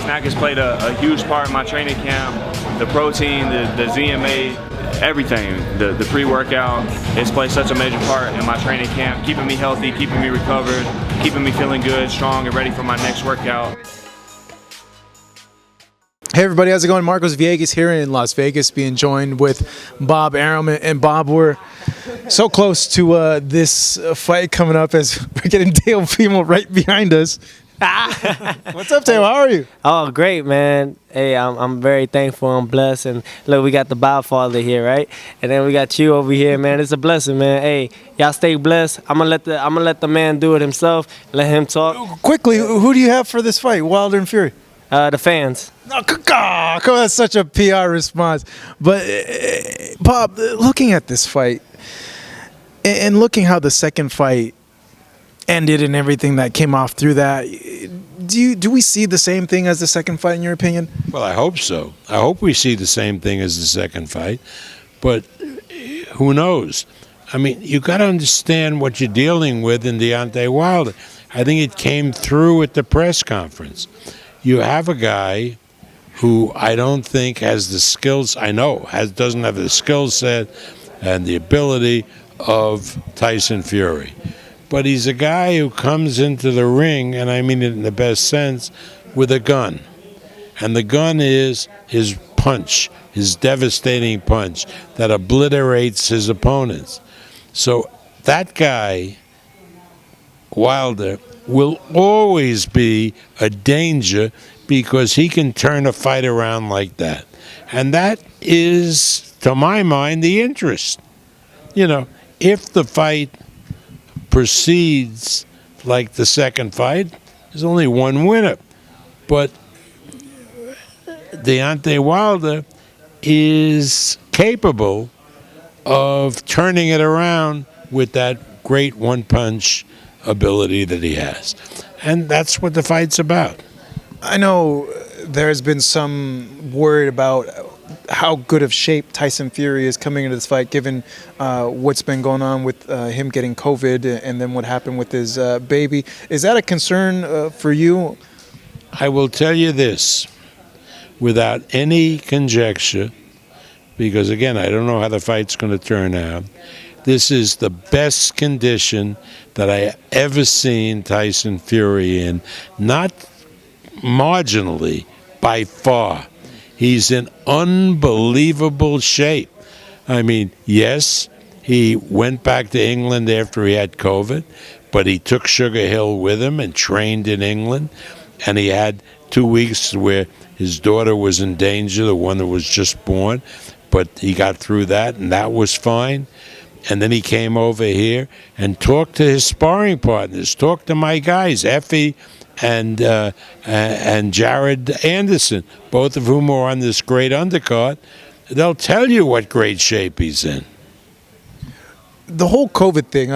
snack has played a huge part in my training camp. The protein, the ZMA, everything, the pre-workout, it's played such a major part in my training camp, keeping me healthy, keeping me recovered, keeping me feeling good, strong, and ready for my next workout. Hey everybody, how's it going? Marcos Villegas here in Las Vegas, being joined with Bob Arum. And Bob, we're so close to this fight coming up as we're getting Teofimo right behind us. What's up, Teo? How are you? Oh, great, man. Hey, I'm very thankful. I'm blessed. And look, we got the Godfather here, right? And then we got you over here, man. It's a blessing, man. Hey, y'all stay blessed. I'm gonna let the man do it himself. Let him talk. Quickly, who do you have for this fight, Wilder and Fury? The fans. Oh, come on, that's such a PR response. But Bob, looking at this fight and looking how the second fight ended and everything that came off through that, do we see the same thing as the second fight in your opinion? Well, I hope so. I hope we see the same thing as the second fight, but who knows? I mean, you got to understand what you're dealing with in Deontay Wilder. I think it came through at the press conference. You have a guy who I don't think has the skills, doesn't have the skill set and the ability of Tyson Fury. But he's a guy who comes into the ring, and I mean it in the best sense, with a gun. And the gun is his punch, his devastating punch that obliterates his opponents. So that guy, Wilder, will always be a danger because he can turn a fight around like that. And that is, to my mind, the interest. You know, if the fight proceeds like the second fight, there's only one winner. But Deontay Wilder is capable of turning it around with that great one-punch ability that he has. And that's what the fight's about. I know there's been some word about how good of shape Tyson Fury is coming into this fight, given what's been going on with him getting COVID and then what happened with his baby. Is that a concern for you? I will tell you this, without any conjecture, because again, I don't know how the fight's going to turn out. This is the best condition that I ever seen Tyson Fury in, not marginally, by far. He's in unbelievable shape. I mean, yes, he went back to England after he had COVID, but he took Sugar Hill with him and trained in England, and he had 2 weeks where his daughter was in danger, the one that was just born, but he got through that, and that was fine. And then he came over here and talked to his sparring partners, talked to my guys, Effie and Jared Anderson, both of whom are on this great undercard. They'll tell you what great shape he's in. The whole COVID thing,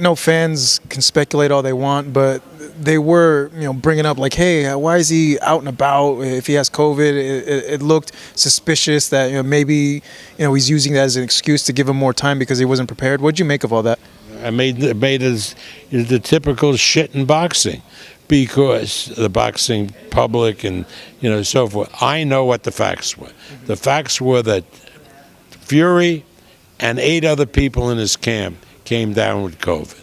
no, fans can speculate all they want, but they were, bringing up like, hey, why is he out and about if he has COVID? It looked suspicious that maybe he's using that as an excuse to give him more time because he wasn't prepared. What'd you make of all that? I made as the typical shit in boxing, because the boxing public and so forth. I know what the facts were. The facts were that Fury and 8 other people in his camp came down with COVID.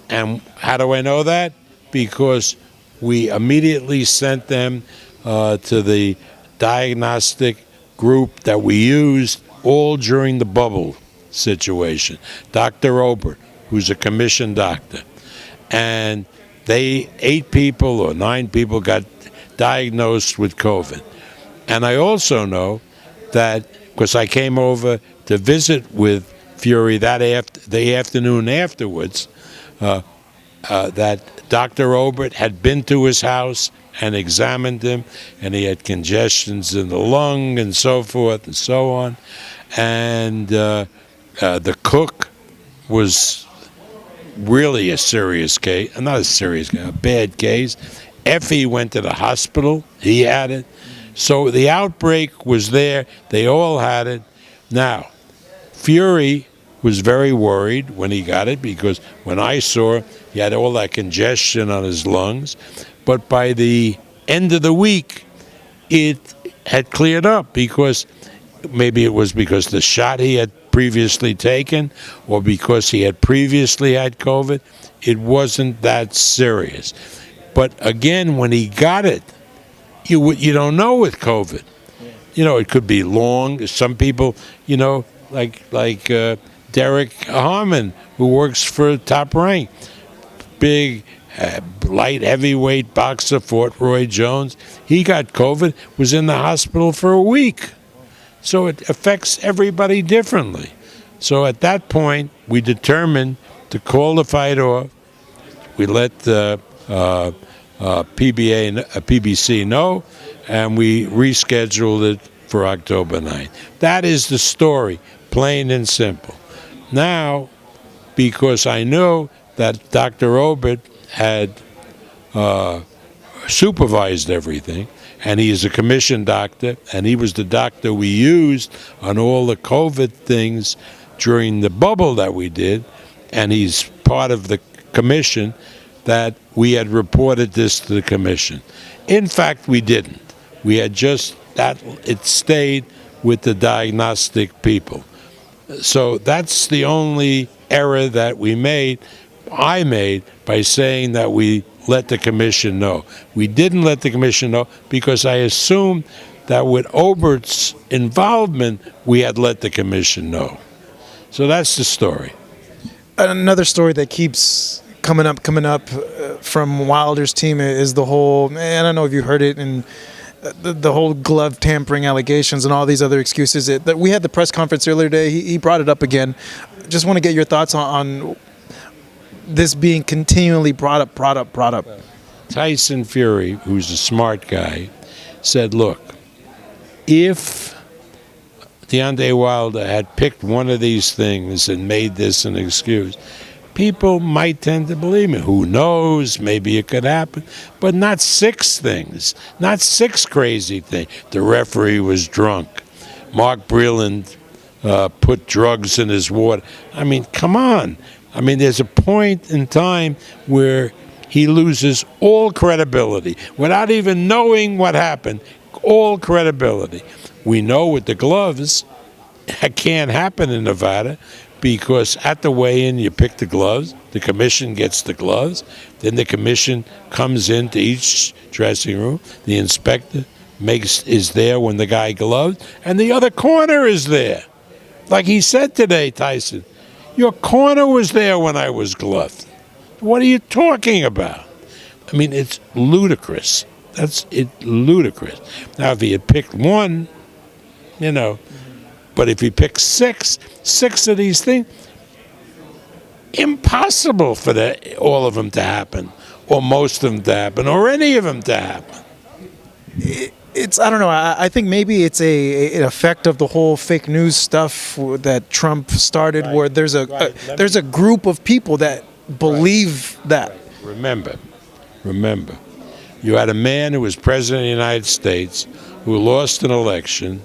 And how do I know that? Because we immediately sent them to the diagnostic group that we used all during the bubble situation. Dr. Obert, who's a commissioned doctor. And 8 people or 9 people got diagnosed with COVID. And I also know that, because I came over to visit with Fury the afternoon afterwards, that Dr. Obert had been to his house and examined him, and he had congestions in the lung and so forth and so on. And the cook was really a serious case, not a serious case, a bad case. Effie went to the hospital, he had it. So the outbreak was there, they all had it. Now, Fury was very worried when he got it, because when I saw, he had all that congestion on his lungs. But by the end of the week, it had cleared up because maybe it was because the shot he had previously taken or because he had previously had COVID. It wasn't that serious. But again, when he got it, you don't know with COVID. You know, it could be long. Some people, you know, like Derek Harmon, who works for Top Rank, big light heavyweight boxer, fought Roy Jones. He got COVID, was in the hospital for a week. So it affects everybody differently. So at that point, we determined to call the fight off. We let the PBC know, and we rescheduled it for October 9th. That is the story, plain and simple. Now, because I know that Dr. Obert had supervised everything, and he is a commissioned doctor, and he was the doctor we used on all the COVID things during the bubble that we did, and he's part of the commission, that we had reported this to the commission. In fact, we didn't. We had just that it stayed with the diagnostic people. So that's the only error that I made by saying that we let the commission know. We didn't let the commission know because I assumed that with Obert's involvement, we had let the commission know. So that's the story. Another story that keeps coming up from Wilder's team is the whole, I don't know if you heard it, and the whole glove tampering allegations and all these other excuses. That we had the press conference earlier today. He brought it up again. Just want to get your thoughts on this being continually brought up. Tyson Fury, who's a smart guy, said, look, if Deontay Wilder had picked one of these things and made this an excuse, people might tend to believe me. Who knows? Maybe it could happen. But not 6 things. Not 6 crazy things. The referee was drunk. Mark Breland put drugs in his water. I mean, come on. I mean, there's a point in time where he loses all credibility without even knowing what happened. All credibility. We know with the gloves, it can't happen in Nevada because at the weigh-in, you pick the gloves, the commission gets the gloves, then the commission comes into each dressing room, the inspector is there when the guy gloves, and the other corner is there. Like he said today, Tyson, your corner was there when I was gloved. What are you talking about? I mean, it's ludicrous. That's it, ludicrous. Now, if he had picked one, you know, but if he picked 6 of these things, impossible for all of them to happen, or most of them to happen, or any of them to happen. It's, I don't know, I think maybe it's an effect of the whole fake news stuff that Trump started, right, where there's a group of people that believe that. Right. Remember, you had a man who was president of the United States who lost an election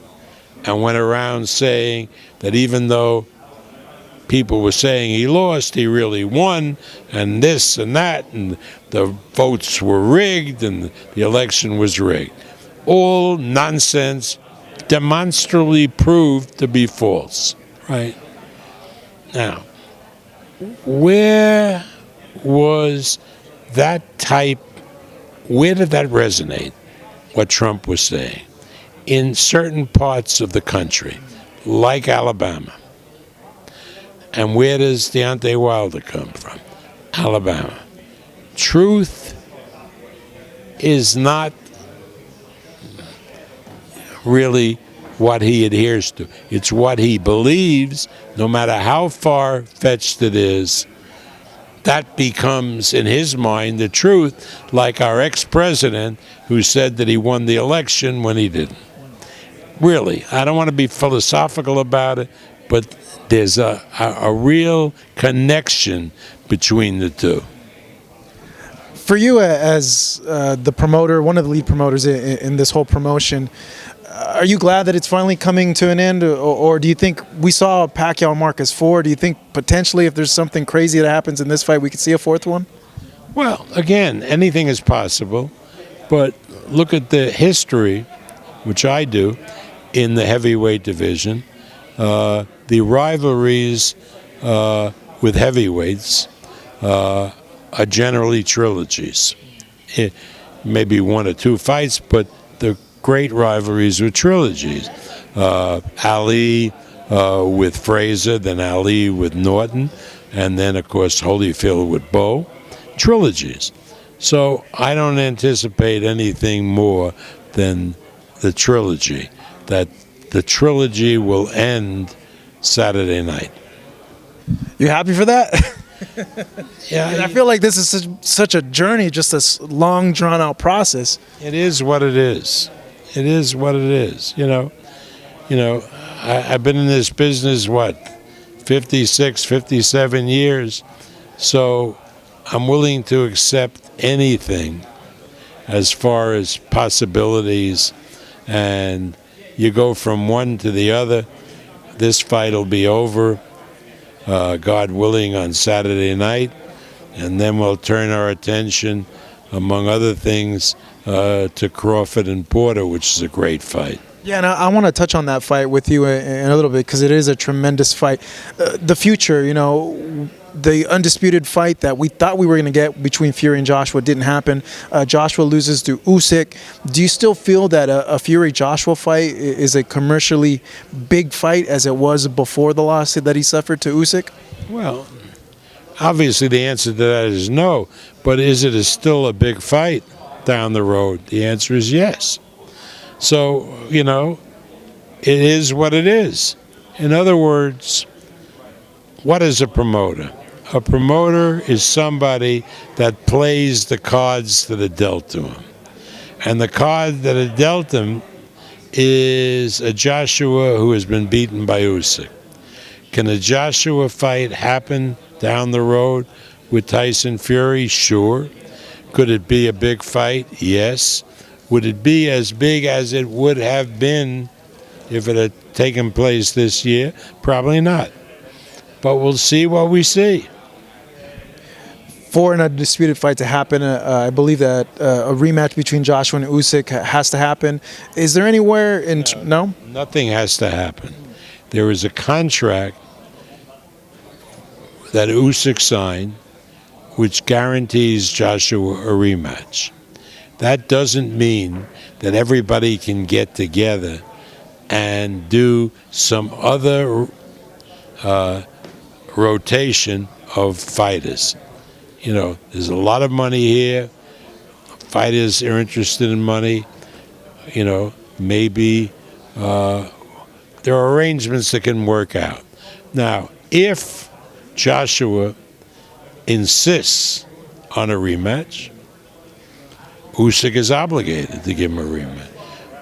and went around saying that even though people were saying he lost, he really won, and this and that, and the votes were rigged, and the election was rigged. All nonsense, demonstrably proved to be false, right? Now, where was that type, where did that resonate, what Trump was saying? In certain parts of the country, like Alabama. And where does Deontay Wilder come from? Alabama. Truth is not really what he adheres to. It's what he believes, no matter how far-fetched it is. That becomes, in his mind, the truth, like our ex-president who said that he won the election when he didn't. Really, I don't want to be philosophical about it, but there's a real connection between the two. For you as the promoter, one of the lead promoters in this whole promotion, are you glad that it's finally coming to an end, or do you think we saw Pacquiao Marcus 4? Do you think potentially if there's something crazy that happens in this fight, we could see a 4th one? Well, again, anything is possible, but look at the history which I do, in the heavyweight division, the rivalries with heavyweights are generally trilogies. Maybe one or two fights, but the great rivalries were trilogies. Ali with Frazier, then Ali with Norton, and then, of course, Holyfield with Bo. Trilogies. So I don't anticipate anything more than the trilogy, that the trilogy will end Saturday night. You happy for that? Yeah, I mean, I feel like this is such a journey, just this long, drawn-out process. it is what it is. It is what it is. I've been in this business, 56, 57 years, so I'm willing to accept anything as far as possibilities, and you go from one to the other. This fight will be over, God willing, on Saturday night, and then we'll turn our attention, among other things, to Crawford and Porter, which is a great fight. Yeah, and I want to touch on that fight with you in a little bit because it is a tremendous fight. The future, the undisputed fight that we thought we were going to get between Fury and Joshua didn't happen. Joshua loses to Usyk. Do you still feel that a Fury-Joshua fight is a commercially big fight as it was before the loss that he suffered to Usyk? Well, obviously the answer to that is no, but is it still a big fight down the road? The answer is yes. So, it is what it is. In other words, what is a promoter? A promoter is somebody that plays the cards that are dealt to him. And the card that are dealt him is a Joshua who has been beaten by Usyk. Can a Joshua fight happen down the road with Tyson Fury? Sure. Could it be a big fight? Yes. Would it be as big as it would have been if it had taken place this year? Probably not. But we'll see what we see. For an undisputed fight to happen, I believe that a rematch between Joshua and Usyk has to happen. Is there anywhere in... No? Nothing has to happen. There is a contract that Usyk signed which guarantees Joshua a rematch. That doesn't mean that everybody can get together and do some other rotation of fighters. There's a lot of money here. Fighters are interested in money. Maybe there are arrangements that can work out. Now, if Joshua insists on a rematch, Usyk is obligated to give him a rematch.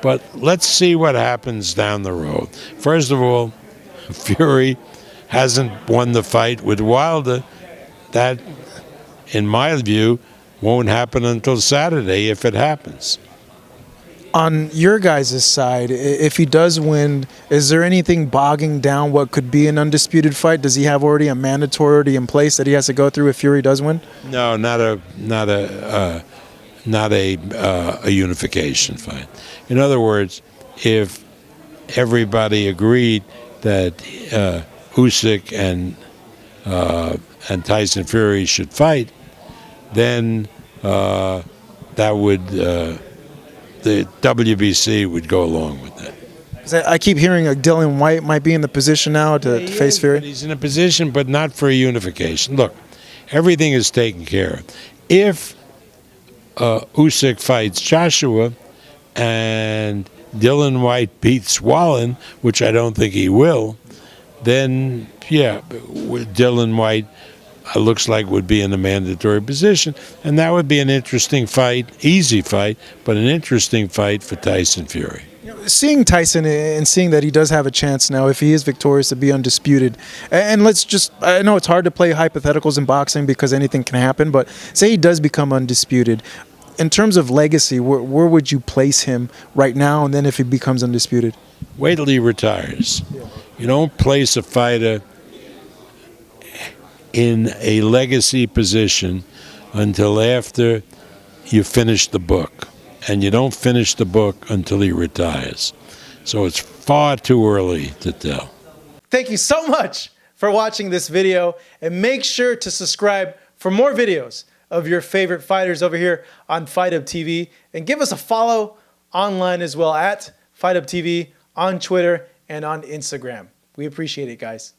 But let's see what happens down the road. First of all, Fury hasn't won the fight with Wilder. That, in my view, won't happen until Saturday if it happens. On your guys' side, if he does win, is there anything bogging down what could be an undisputed fight? Does he have already a mandatory in place that he has to go through if Fury does win? No, not a unification fight. In other words, if everybody agreed that Usyk and Tyson Fury should fight, then that would the WBC would go along with that. I keep hearing Dylan White might be in the position now to face Fury. He's in a position, but not for a unification. Look, everything is taken care of. If Usyk fights Joshua and Dylan White beats Wallen, which I don't think he will, then, yeah, Dylan White looks like would be in a mandatory position, and that would be an interesting fight, easy fight, but an interesting fight for Tyson Fury. Seeing Tyson and seeing that he does have a chance now, if he is victorious, to be undisputed, and I know it's hard to play hypotheticals in boxing because anything can happen, but say he does become undisputed, in terms of legacy, where would you place him right now, and then if he becomes undisputed? Wait till he retires. You don't place a fighter in a legacy position until after you finish the book. and you don't finish the book until he retires. So it's far too early to tell. Thank you so much for watching this video, and make sure to subscribe for more videos of your favorite fighters over here on Fight Up TV, and give us a follow online as well at Fight Up TV on Twitter and on Instagram. We appreciate it, guys.